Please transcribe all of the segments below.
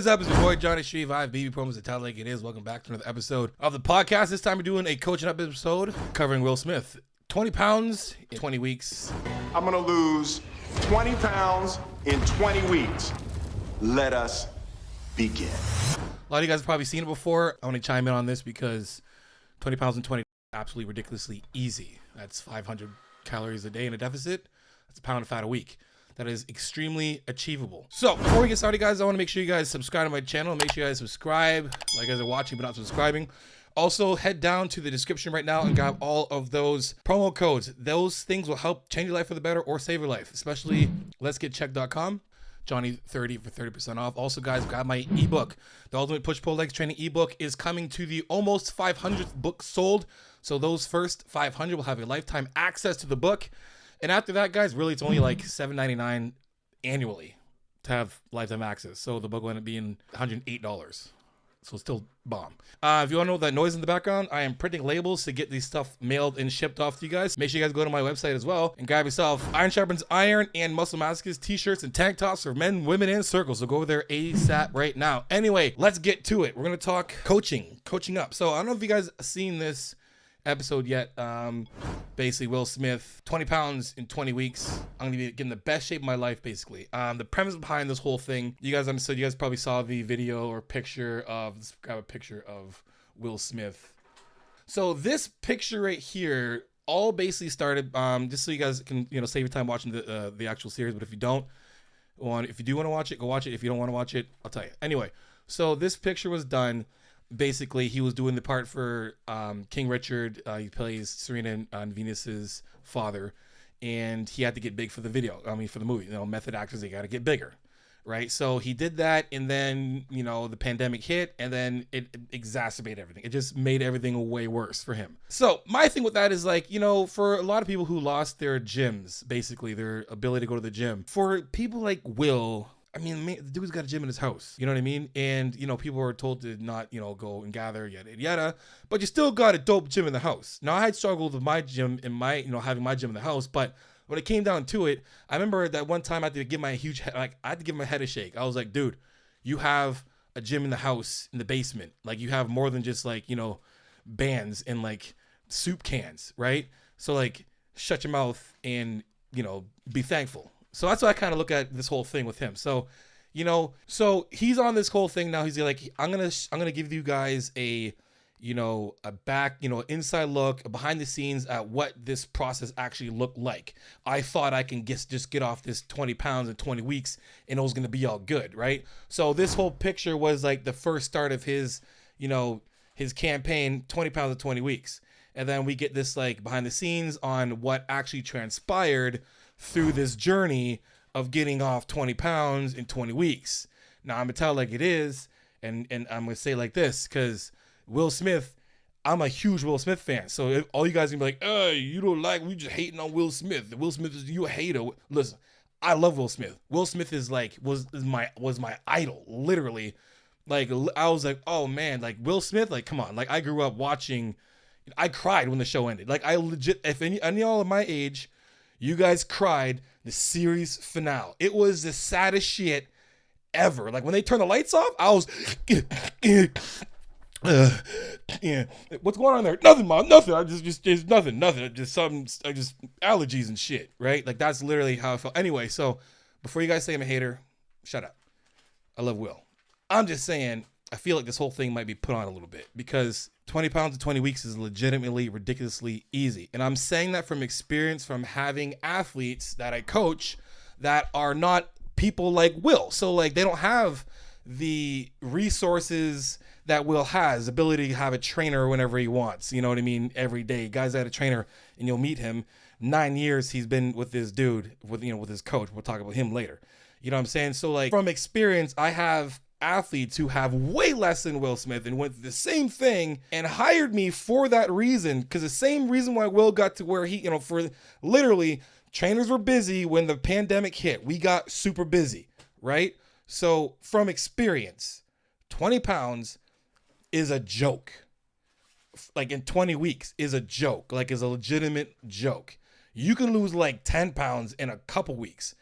What's up? It's your boy jonni.shreve. I have baby promos to tell like it is. Welcome back to another episode of the podcast. This time we're doing a coaching up episode covering Will Smith. 20 pounds in 20 weeks. I'm gonna lose 20 pounds in 20 weeks. Let us begin. A lot of you guys have probably seen it before. I want to chime in on this because 20 pounds in 20 absolutely ridiculously easy. That's 500 calories a day in a deficit. That's a pound of fat a week. That is extremely achievable. So before we get started, guys, I want to make sure you guys subscribe to my channel. Make sure you guys subscribe. Like you guys are watching but not subscribing. Also, head down to the description right now and grab all of those promo codes. Those things will help change your life for the better or save your life, especially letsgetchecked.com. Johnny30 for 30% off. Also, guys, grab my ebook. The Ultimate Push-Pull Legs Training ebook is coming to the almost 500th book sold. So those first 500 will have a lifetime access to the book. And after that, guys, really, it's only like $7.99 annually to have lifetime access. So the book will end up being $108. So it's still bomb. If you want to know that noise in the background, I am printing labels to get these stuff mailed and shipped off to you guys. Make sure you guys go to my website as well and grab yourself Iron Sharpens Iron and Muscle Masochist t-shirts and tank tops for men, women, and circles. So go over there ASAP right now. Anyway, let's get to it. We're going to talk coaching up. So I don't know if you guys have seen this episode yet. Basically, Will Smith, 20 pounds in 20 weeks. I'm gonna be getting the best shape of my life, basically. The premise behind this whole thing, you guys understood. You guys probably saw the video or picture of, let's grab a picture of Will Smith. So this picture right here all basically started, just so you guys can, save your time watching the actual series. But if you don't if you do want to watch it, go watch it. If you don't want to watch it, I'll tell you. Anyway, so this picture was done. Basically, he was doing the part for King Richard. He plays Serena and Venus's father, and he had to get big for the video. For the movie. Method actors, they got to get bigger, right? So he did that, and then the pandemic hit, and then it exacerbated everything. It just made everything way worse for him. So my thing with that is for a lot of people who lost their gyms, basically their ability to go to the gym, for people like Will. The dude's got a gym in his house, you know what I mean? And, people are told to not, go and gather, yada, yada, but you still got a dope gym in the house. Now, I had struggled with my gym in my, having my gym in the house, but when it came down to it, I remember that one time I had to give my I had to give my head a shake. I was like, dude, you have a gym in the house, in the basement. Like, you have more than just bands and soup cans, right? So shut your mouth and, be thankful. So that's why I kind of look at this whole thing with him. So, so he's on this whole thing now. He's like, I'm gonna give you guys a back, inside look, a behind the scenes at what this process actually looked like. I thought I can just get off this 20 pounds in 20 weeks and it was gonna be all good, right? So this whole picture was the first start of his, his campaign, 20 pounds in 20 weeks. And then we get this behind the scenes on what actually transpired through this journey of getting off 20 pounds in 20 weeks. Now I'm gonna tell like it is, and I'm gonna say like this, because Will Smith, I'm a huge Will Smith fan. So if all you guys gonna be like, you don't we just hating on Will Smith. Will Smith is you a hater. Listen, I love Will Smith. Will Smith is was my idol, literally. I was like, oh man, Will Smith, come on. I grew up watching. I cried when the show ended. I legit, if any of y'all of my age, you guys cried the series finale. It was the saddest shit ever. When they turned the lights off, I was, what's going on there? Nothing, Mom. Nothing. I just nothing. Just allergies and shit, right? That's literally how I felt. Anyway, so before you guys say I'm a hater, shut up. I love Will. I'm just saying, I feel like this whole thing might be put on a little bit because 20 pounds in 20 weeks is legitimately ridiculously easy. And I'm saying that from experience from having athletes that I coach that are not people like Will. So they don't have the resources that Will has, ability to have a trainer whenever he wants. You know what I mean? Every day. Guys had a trainer and you'll meet him. 9 years he's been with this dude, with his coach. We'll talk about him later. You know what I'm saying? So from experience, I have athletes who have way less than Will Smith and went through the same thing and hired me for that reason, because the same reason why Will got to where he, for literally trainers were busy when the pandemic hit. We got super busy, right? So from experience, 20 pounds is a joke. In 20 weeks is a joke, is a legitimate joke. You can lose 10 pounds in a couple weeks.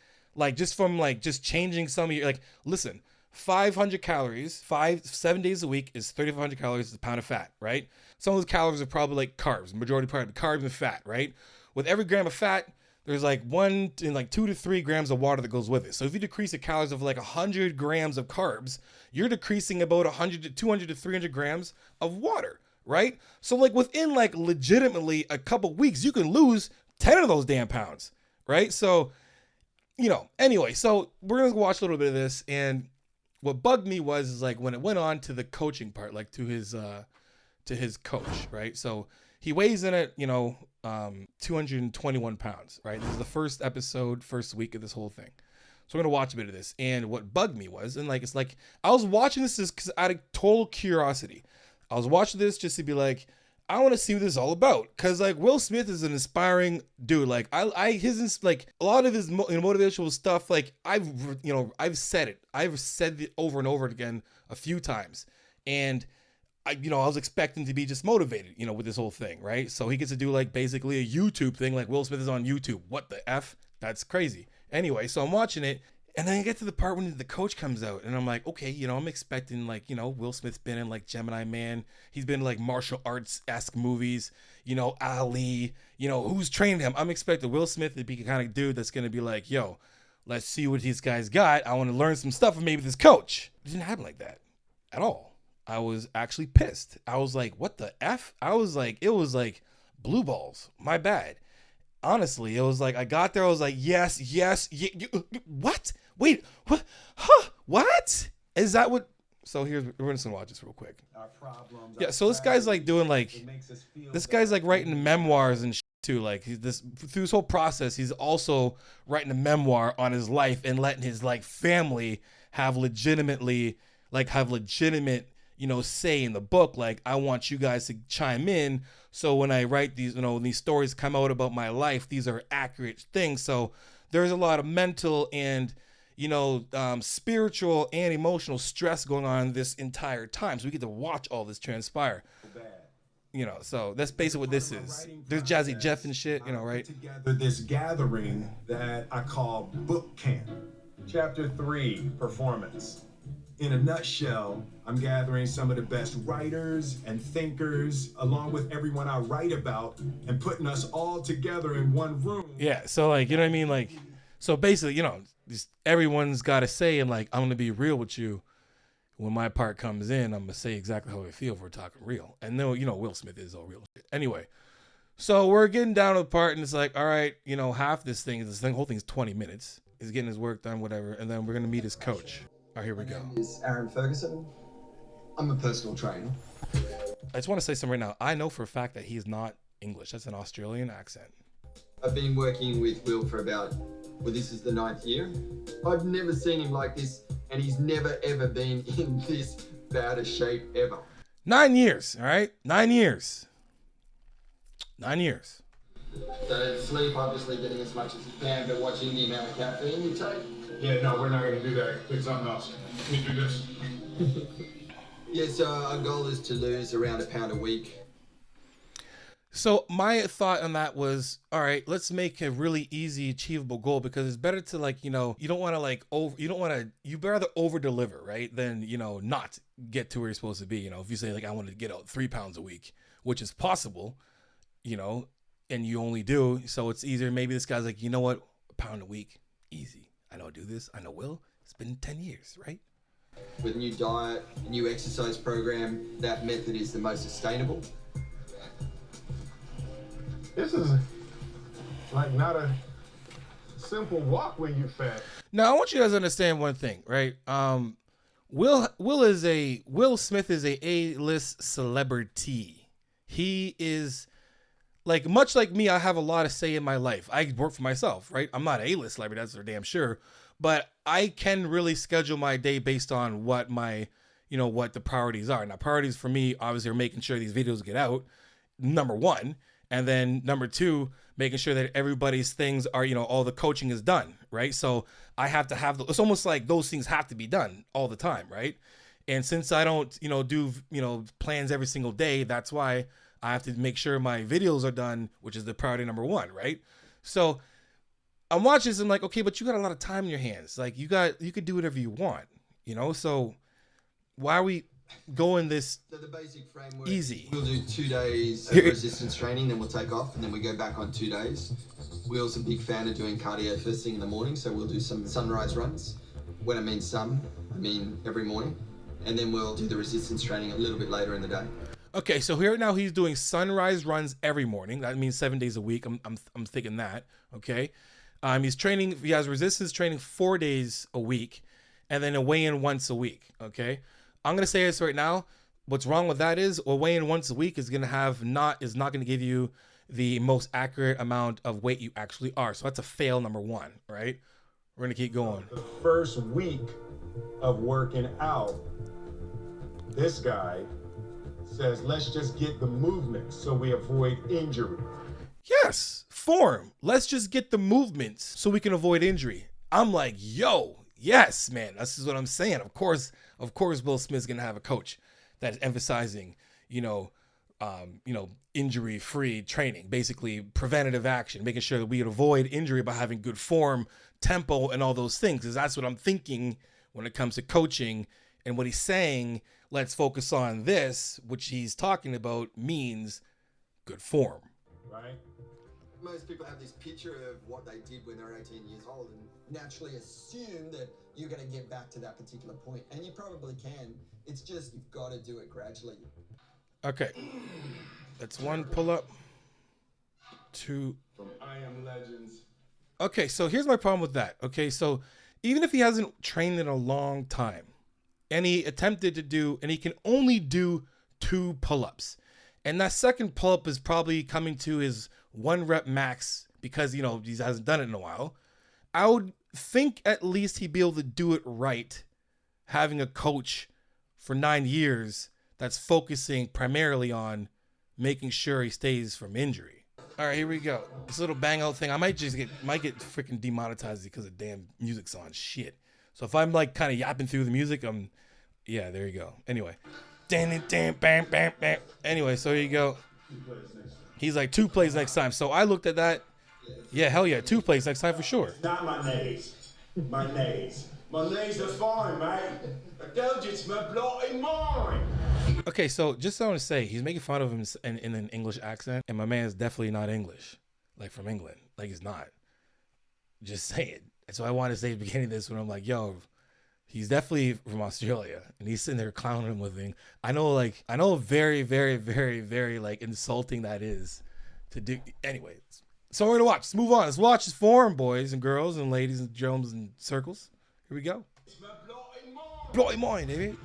Just from just changing some of your, listen, 500 calories, 7 days a week is 3,500 calories, is a pound of fat, right? Some of those calories are probably like carbs, majority part carbs and fat, right? With every gram of fat, there's like 2 to 3 grams of water that goes with it. So if you decrease the calories of like 100 grams of carbs, you're decreasing about 100 to 200 to 300 grams of water, right? So like within like legitimately a couple weeks, you can lose 10 of those damn pounds, right? So, anyway, so we're going to watch a little bit of this. And what bugged me is like when it went on to the coaching part, like to his coach, right? So he weighs in at, 221 pounds, right? This is the first week of this whole thing. So we're going to watch a bit of this. And what bugged me was, and like, it's like, I was watching this because out of total curiosity, I was watching this just to be like, I want to see what this is all about. Cause like Will Smith is an inspiring dude. Like his like a lot of his motivational stuff. Like I've said it. I've said it over and over again a few times. And I was expecting to be just motivated, with this whole thing. Right. So he gets to do like basically a YouTube thing. Like Will Smith is on YouTube. What the F? That's crazy. Anyway, so I'm watching it. And then I get to the part when the coach comes out and I'm like, okay, I'm expecting like, Will Smith's been in like Gemini Man. He's been in like martial arts-esque movies, Ali, who's training him. I'm expecting Will Smith to be the kind of dude that's going to be like, yo, let's see what these guys got. I want to learn some stuff from maybe this coach. It didn't happen like that at all. I was actually pissed. I was like, what the F? It was like blue balls. My bad. Honestly, it was like, I got there. I was like, yes. What? Wait, what? Huh? What? Is that what? So we're just gonna watch this real quick. Yeah. So this guy's like doing like, this guy's like writing memoirs and shit too. Like through this whole process, he's also writing a memoir on his life and letting his like family have legitimate, say in the book. Like, I want you guys to chime in. So when I write these, when these stories come out about my life, these are accurate things. So there's a lot of mental and, spiritual and emotional stress going on this entire time. So we get to watch all this transpire. So that's basically what this is. There's Jazzy Jeff and shit, right? Together this gathering that I call Book Camp. Chapter 3, Performance. In a nutshell, I'm gathering some of the best writers and thinkers, along with everyone I write about, and putting us all together in one room. Yeah, so like, what I mean? Like, so basically, just everyone's got to say, and like, I'm going to be real with you. When my part comes in, I'm going to say exactly how I feel if we're talking real. And then, Will Smith is all real shit. Anyway, so we're getting down to the part, and it's like, all right, half this whole thing's 20 minutes. He's getting his work done, whatever. And then we're going to meet his coach. All right, here we go. My name is Aaron Ferguson. I'm a personal trainer. I just want to say something right now. I know for a fact that he's not English. That's an Australian accent. I've been working with Will for this is the 9th year. I've never seen him like this, and he's never ever been in this bad a shape ever. 9 years, all right? 9 years. 9 years. So sleep, obviously getting as much as you can, but watching the amount of caffeine you take. Yeah, no, we're not going to do that. Pick something else. Let me do this. Yeah, so our goal is to lose around £1 pound a week. So my thought on that was, all right, let's make a really easy, achievable goal, because it's better to like, you don't want to you rather over deliver, right? Than, not get to where you're supposed to be. If you say like, I want to get out 3 pounds a week, which is possible, and you only do. So it's easier. Maybe this guy's like, you know what? £1 pound a week, easy. I know do this. I know Will. It's been 10 years, right? With new diet, a new exercise program, that method is the most sustainable. This is like not a simple walk when you're fat. Now, I want you guys to understand one thing, right? Will Smith is a A-list celebrity. He is like, much like me, I have a lot of say in my life. I work for myself, right? I'm not an A-list celebrity, that's for damn sure. But I can really schedule my day based on what what the priorities are. Now, priorities for me, obviously, are making sure these videos get out, number one. And then number two, making sure that everybody's things are, all the coaching is done, right? So I have to have, it's almost like those things have to be done all the time, right? And since I don't, do, plans every single day, that's why I have to make sure my videos are done, which is the priority number one, right? So I'm watching this, I'm like, okay, but you got a lot of time in your hands. Like you could do whatever you want. You know, so why are we going this So the basic framework, easy? we'll do 2 days of resistance training, then we'll take off, and then we go back on 2 days. We're also a big fan of doing cardio first thing in the morning, so we'll do some sunrise runs. When I mean some, I mean every morning. And then we'll do the resistance training a little bit later in the day. Okay, so here now he's doing sunrise runs every morning. That means 7 days a week. I'm thinking that. Okay, he's training. He has resistance training 4 days a week, and then a weigh-in once a week. Okay, I'm gonna say this right now. What's wrong with that is, or weigh-in once a week is not gonna give you the most accurate amount of weight you actually are. So that's a fail number one, right? We're gonna keep going. The first week of working out, this guy says, let's just get the movement so we avoid injury. Yes, form. Let's just get the movements so we can avoid injury. I'm like, yo, yes, man. This is what I'm saying. Of course, Will Smith's gonna have a coach that's emphasizing, injury-free training, basically preventative action, making sure that we avoid injury by having good form, tempo, and all those things. Because that's what I'm thinking when it comes to coaching. And what he's saying, let's focus on this, which he's talking about, means good form. Right? Most people have this picture of what they did when they're 18 years old and naturally assume that you're going to get back to that particular point. And you probably can. It's just you've got to do it gradually. Okay. That's one pull-up. 2. From I Am Legends. Okay, so here's my problem with that. Okay, so even if he hasn't trained in a long time, and he attempted to do, and he can only do 2 pull-ups, and that second pull-up is probably coming to his 1 rep max because, he hasn't done it in a while, I would think at least he'd be able to do it right, having a coach for 9 years that's focusing primarily on making sure he stays from injury. All right, here we go. This little bang out thing. I might get freaking demonetized because the damn music's on. Shit. So if I'm like kind of yapping through the music, yeah, there you go. Anyway. Anyway, so here you go. He's like 2 plays next time. So I looked at that. Yeah, hell yeah, 2 plays next time for sure. Not my knees. My knees. My knees are fine, mate. I told you it's my bloody mind. Okay, so just want to say, he's making fun of him in an English accent, and my man is definitely not English, like from England. Like, he's not. Just saying. That's why I wanted to say at the beginning of this when I'm like, yo, he's definitely from Australia, and he's sitting there clowning him with him. I know very, very, very, very, like, insulting that is to do. Anyways, so we're going to watch. Let's move on. Let's watch his form, boys and girls and ladies and germs and circles. Here we go. It's my bloody mind. Bloody mind, baby.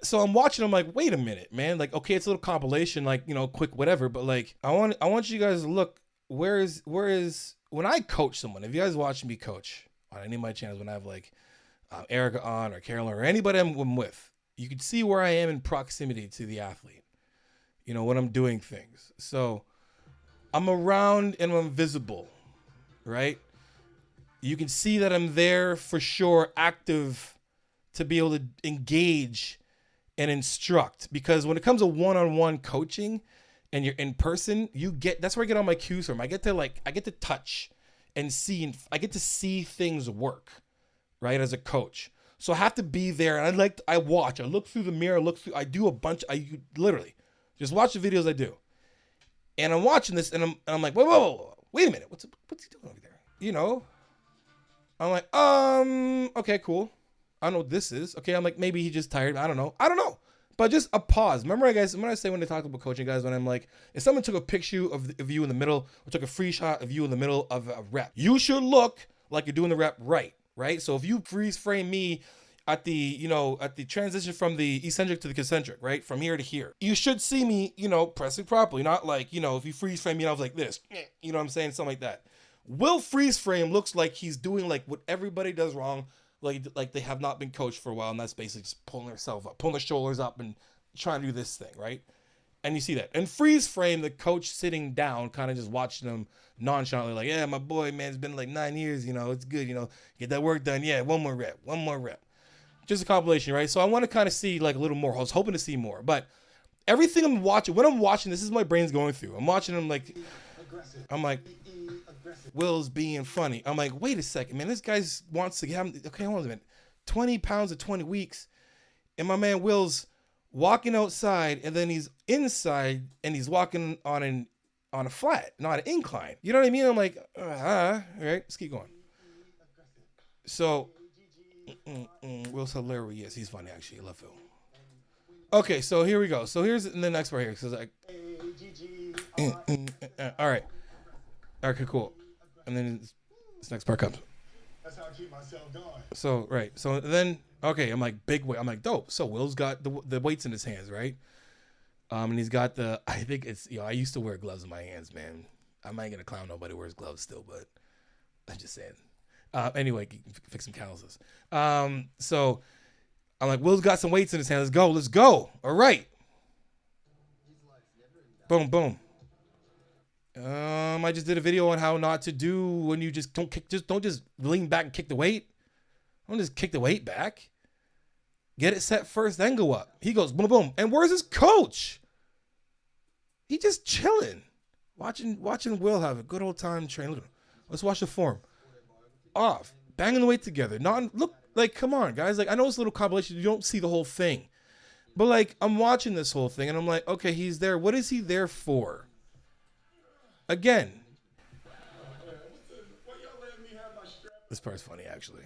So I'm watching, I'm like, wait a minute, man. Like, okay, it's a little compilation, like, quick, whatever. But like, I want you guys to look, where is, when I coach someone, if you guys watch me coach on any of my channels, when I have like Erica on or Carolyn or anybody I'm with, you can see where I am in proximity to the athlete, when I'm doing things. So I'm around and I'm visible, right? You can see that I'm there for sure, active, to be able to engage and instruct. Because when it comes to one-on-one coaching and you're in person, that's where I get all my cues from. I get to touch and see, and I get to see things work, right? As a coach. So I have to be there, and I watch, I look through the mirror, I do a bunch, I literally just watch the videos I do. And I'm watching this, and I'm like, whoa, wait a minute, what's he doing over there? I'm like, okay, cool. I don't know what this is. Okay, I'm like, maybe he's just tired. I don't know. But just a pause. Remember, guys, when I say when they talk about coaching, guys, when I'm like, if someone took a picture of you in the middle, or took a free shot of you in the middle of a rep, you should look like you're doing the rep right? So if you freeze frame me at the transition from the eccentric to the concentric, right? From here to here, you should see me, pressing properly. Not like, if you freeze frame me, I was like this, what I'm saying? Something like that. Will freeze frame looks like he's doing like what everybody does wrong. Like they have not been coached for a while, and that's basically just pulling themselves up, pulling their shoulders up and trying to do this thing, right? And you see that. And freeze frame, the coach sitting down, kind of just watching them nonchalantly, like, yeah, my boy, man, it's been like 9 years, it's good, get that work done. Yeah, one more rep. just a compilation, right? So I want to kind of see like a little more. I was hoping to see more, but everything I'm watching, when I'm watching, this is my brain's going through. I'm watching him like, I'm like, Will's being funny. I'm like, wait a second, man. This guy wants to get him. Okay, hold on a minute. 20 pounds of 20 weeks, and my man Will's walking outside, and then he's inside, and he's walking on a flat, not an incline. You know what I mean? I'm like, all right, let's keep going. So, Will's hilarious. He's funny, actually. I love Will. Okay, so here we go. So here's the next part here. So it's like, all right. Okay, cool. And then this next part comes. That's how I keep myself going. So, right. So then, okay, I'm like, big weight. I'm like, dope. So Will's got the weights in his hands, right? And he's got I think it's, I used to wear gloves in my hands, man. I'm not gonna clown nobody who wears gloves still, but I'm just saying. Anyway, fix some calluses. So I'm like, Will's got some weights in his hands. Let's go. All right. Boom, boom. I just did a video on how not to do when you don't just lean back and kick the weight. Don't just kick the weight back. Get it set first, then go up. He goes boom, boom. And where's his coach? He just chilling, watching Will have a good old time training. Look, let's watch the form. Off, banging the weight together. Look, like, come on, guys. Like, I know it's a little compilation. You don't see the whole thing, but like, I'm watching this whole thing, and I'm like, okay, he's there. What is he there for? Again, this part's funny, actually.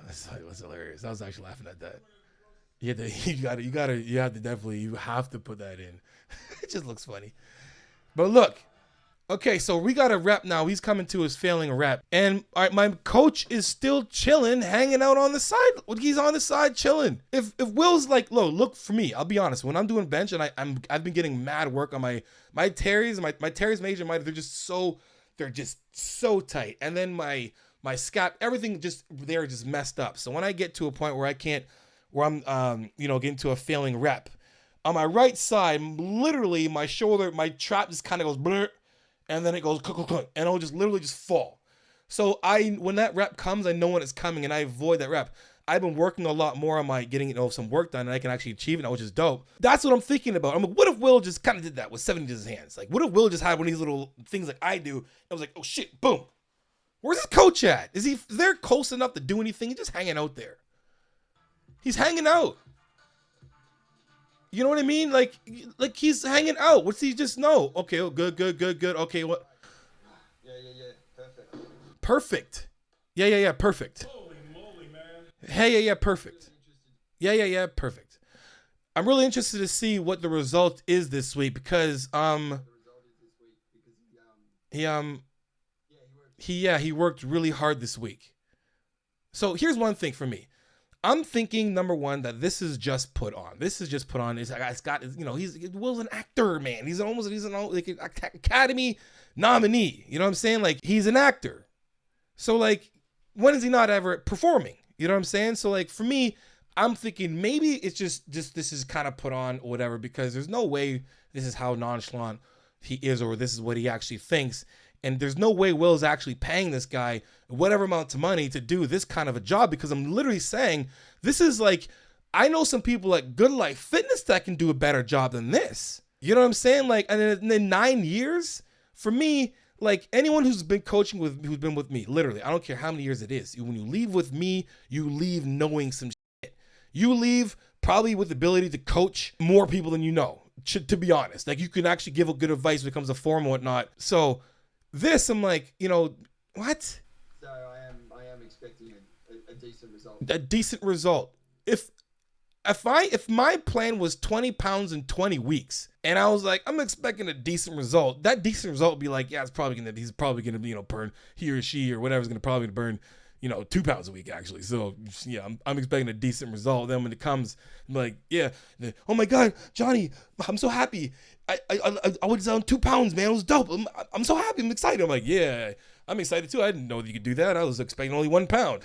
That's hilarious. I was actually laughing at that. You have to put that in. It just looks funny. But look, okay, so we got a rep now. He's coming to his failing rep, and my coach is still chilling, hanging out on the side. He's on the side chilling. If Will's like, look for me. I'll be honest. When I'm doing bench, and I've been getting mad work on my teres, my teres major, they're just so tight, and then my scap, everything they're just messed up. So when I get to a point where I'm getting to a failing rep, on my right side, literally my shoulder, my trap just kind of goes blur, and then it goes and it'll just literally just fall. So when that rep comes, I know when it's coming, and I avoid that rep. I've been working a lot more on my getting some work done, and I can actually achieve it, which is dope. That's what I'm thinking about. I'm like, what if Will just kind of did that with 70 in his hands? Like, what if Will just had one of these little things like I do? I was like, oh shit, boom. Where's his coach at? Is he there close enough to do anything? He's just hanging out there. He's hanging out. You know what I mean? Like he's hanging out. What's he just know? Okay, oh, good. Okay, what? Yeah. Perfect. Yeah, perfect. Holy moly, man. Hey, yeah, perfect. Yeah, perfect. I'm really interested to see what the result is this week because he worked really hard this week. So here's one thing for me. I'm thinking, number one, that this is just put on. Will's an actor, man. He's an Academy nominee. You know what I'm saying? Like, he's an actor. So like, when is he not ever performing? You know what I'm saying? So like, for me, I'm thinking maybe it's just this is kind of put on or whatever, because there's no way this is how nonchalant he is, or this is what he actually thinks. And there's no way Will's actually paying this guy whatever amount of money to do this kind of a job, because I'm literally saying this is like, I know some people like Good Life Fitness that can do a better job than this. You know what I'm saying? Like, and in 9 years, for me, like anyone who's been coaching who's been with me, literally, I don't care how many years it is. When you leave with me, you leave knowing some shit. You leave probably with the ability to coach more people than you know, to be honest. Like, you can actually give a good advice when it comes to form and whatnot. So this, I'm like, what? So I am expecting a decent result. A decent result. If my plan was 20 pounds in 20 weeks, and I was like, I'm expecting a decent result, that decent result would be like, yeah, he's probably gonna burn, he or she or whatever's gonna probably burn 2 pounds a week, actually. So yeah, I'm expecting a decent result. Then when it comes, I'm like, yeah, oh my God, Johnny, I'm so happy. I was down 2 pounds, man. It was dope. I'm so happy. I'm excited. I'm like, yeah, I'm excited too. I didn't know that you could do that. I was expecting only 1 pound,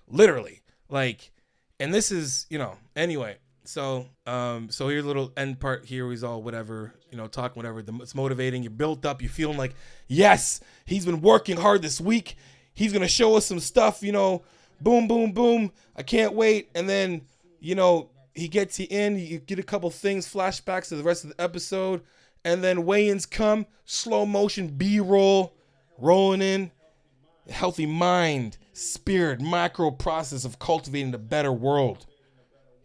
literally. Like, and this is, anyway. So here's a little end part here. He's all whatever, talking whatever. It's motivating. You're built up. You're feeling like, yes, he's been working hard this week. he's going to show us some stuff, you know, boom, boom, boom. I can't wait. And then, you know, he gets you in, you get a couple things, flashbacks to the rest of the episode. And then weigh-ins come, slow motion, B-roll, rolling in. Healthy mind, spirit, macro process of cultivating a better world.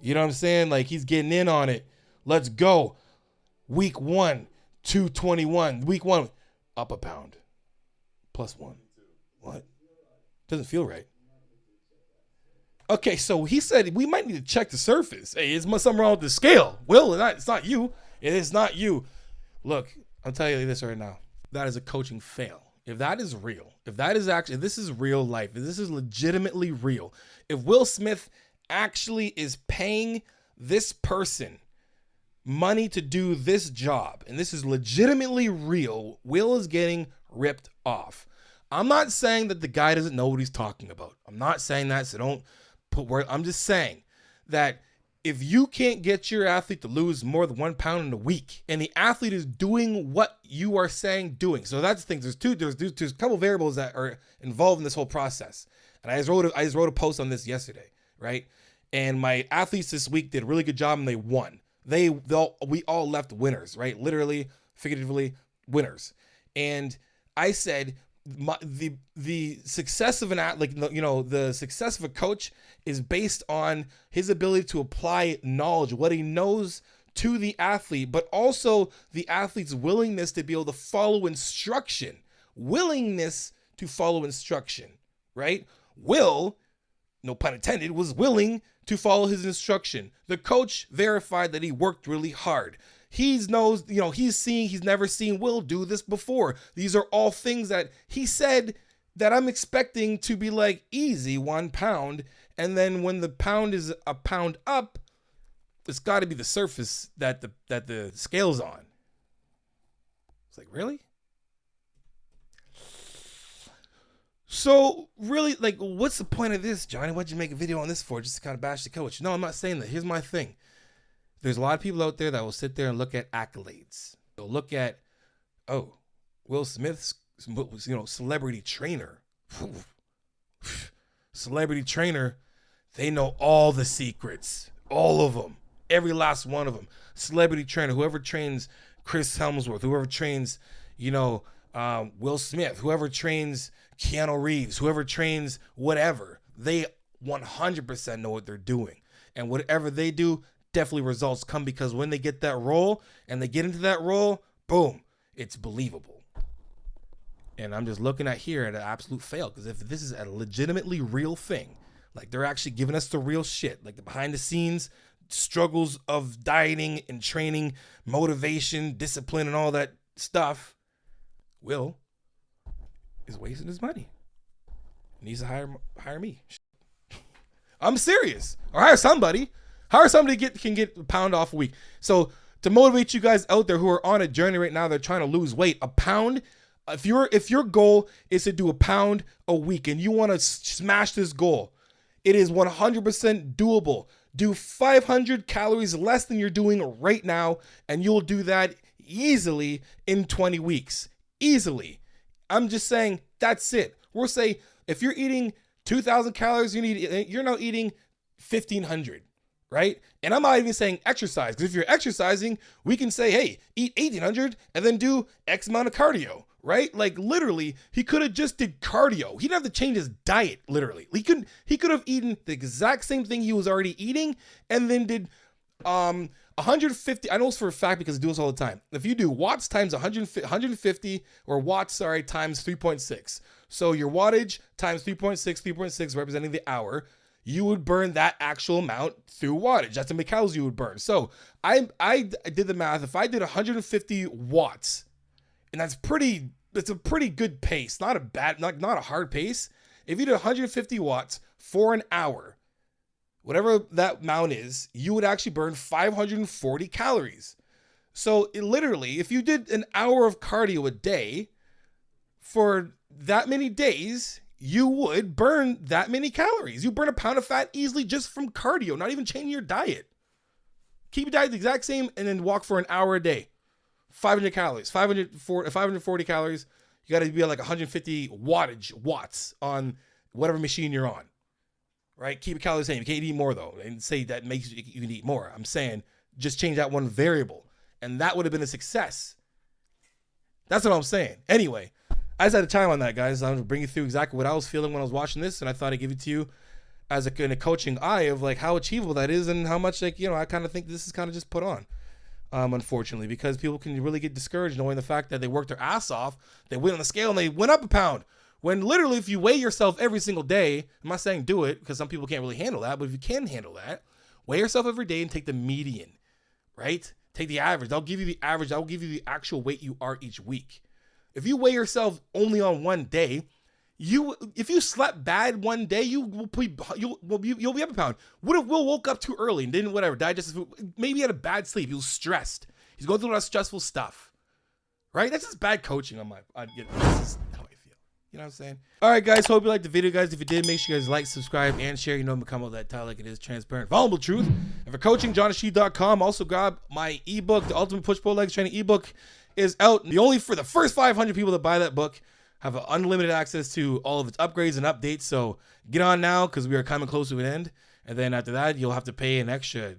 You know what I'm saying? Like, he's getting in on it. Let's go. Week 1, 221. Week 1, up a pound. +1. What? Doesn't feel right. Okay, so he said we might need to check the surface. Hey, is something wrong with the scale? Will, it's not you. It is not you. Look, I'm telling you this right now. That is a coaching fail. If that is real, if this is real life, if this is legitimately real, if Will Smith actually is paying this person money to do this job, and this is legitimately real, Will is getting ripped off. I'm not saying that the guy doesn't know what he's talking about. I'm not saying that, so don't put word. I'm just saying that if you can't get your athlete to lose more than 1 pound in a week, and the athlete is doing what you are saying doing, so that's the thing. There's a couple variables that are involved in this whole process. And I just wrote a post on this yesterday, right? And my athletes this week did a really good job, and they won. We all left winners, right? Literally, figuratively, winners. And I said, the success of an athlete, you know, the success of a coach is based on his ability to apply knowledge, what he knows, to the athlete, but also the athlete's willingness to be able to follow instruction. Willingness to follow instruction, right? Will, no pun intended, was willing to follow his instruction. The coach verified that he worked really hard. He's never seen Will do this before. These are all things that he said that I'm expecting to be like easy 1 pound. And then when the pound is a pound up, it's got to be the surface that the scale's on. It's like, really? So really, like, what's the point of this, Johnny? What'd you make a video on this for? Just to kind of bash the coach? No, I'm not saying that. Here's my thing. There's a lot of people out there that will sit there and look at accolades. They'll look at, oh, Will Smith's, you know, celebrity trainer. Celebrity trainer, they know all the secrets. All of them. Every last one of them. Celebrity trainer, whoever trains Chris Helmsworth, whoever trains, you know, Will Smith, whoever trains Keanu Reeves, whoever trains whatever, they 100% know what they're doing. And whatever they do, definitely results come, because when they get that role and they get into that role, boom, it's believable. And I'm just looking at here at an absolute fail, because if this is a legitimately real thing, like they're actually giving us the real shit, like the behind the scenes struggles of dieting and training, motivation, discipline, and all that stuff, Will is wasting his money. He needs to hire me. I'm serious. Or hire somebody. Hire somebody can get a pound off a week. So to motivate you guys out there who are on a journey right now, they're trying to lose weight, a pound. If your goal is to do a pound a week and you want to smash this goal, it is 100% doable. Do 500 calories less than you're doing right now, and you'll do that easily in 20 weeks. Easily. I'm just saying that's it. We'll say if you're eating 2,000 calories, you're now eating 1,500. Right? And I'm not even saying exercise, because if you're exercising, we can say, hey, eat 1,800 and then do X amount of cardio, right? Like literally, he could have just did cardio. He didn't have to change his diet, literally. He could have eaten the exact same thing he was already eating and then did 150. I know this for a fact because I do this all the time. If you do watts times 150 or watts, times 3.6. So your wattage times 3.6 representing the hour, you would burn that actual amount through wattage. That's how many calories you would burn. So I did the math. If I did 150 watts, and that's a pretty good pace, not a hard pace. If you did 150 watts for an hour, whatever that amount is, you would actually burn 540 calories. So literally, if you did an hour of cardio a day for that many days, you would burn that many calories. You burn a pound of fat easily just from cardio, not even changing your diet. Keep your diet the exact same and then walk for an hour a day. 500 calories, 540 calories. You got to be at like 150 watts on whatever machine you're on, right? Keep your calories the same. You can't eat more though, and say that makes you can eat more. I'm saying just change that one variable, and that would have been a success. That's what I'm saying. Anyway, I just had time on that, guys. I'm gonna bring you through exactly what I was feeling when I was watching this, and I thought I'd give it to you as in a coaching eye of like how achievable that is, and how much like I kind of think this is kind of just put on. Unfortunately, because people can really get discouraged knowing the fact that they worked their ass off, they went on the scale and they went up a pound. When literally, if you weigh yourself every single day, I'm not saying do it because some people can't really handle that, but if you can handle that, weigh yourself every day and take the median, right? Take the average. I'll give you the average. I'll give you the actual weight you are each week. If you weigh yourself only on one day, if you slept bad one day, you'll be up a pound. What if Will woke up too early and didn't digest food? Maybe he had a bad sleep. He was stressed. He's going through a lot of stressful stuff, right? That's just bad coaching on this is how I feel. You know what I'm saying? All right, guys. Hope you liked the video, guys. If you did, make sure you guys like, subscribe, and share. You know, become all that tile like it is, transparent, vulnerable truth. And for coaching, jonni.shreve.com. Also grab my ebook, the Ultimate Push-Pull Legs Training ebook is out. For the first 500 people that buy that book have unlimited access to all of its upgrades and updates. So get on now because we are coming close to an end. And then after that, you'll have to pay an extra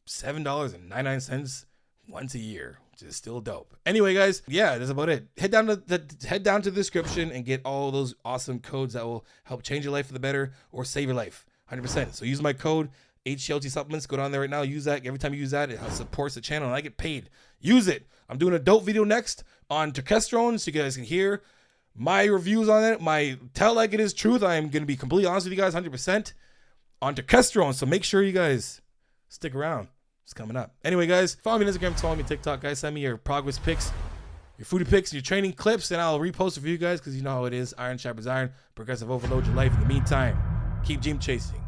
$7.99 once a year, which is still dope. Anyway, guys, yeah, that's about it. Head down to the description and get all those awesome codes that will help change your life for the better or save your life 100%. So use my code HLT Supplements. Go down there right now. Use that. Every time you use that, it supports the channel and I get paid. Use it. I'm doing a dope video next on testosterone so you guys can hear my reviews on it, my tell like it is truth. I am going to be completely honest with you guys 100% on testosterone. So make sure you guys stick around. It's coming up. Anyway, guys, follow me on Instagram, follow me on TikTok. Guys, send me your progress pics, your foodie pics, your training clips, and I'll repost it for you guys because you know how it is. Iron sharpens iron. Progressive overload your life. In the meantime, keep gym chasing.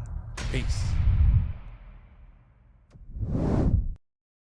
Peace.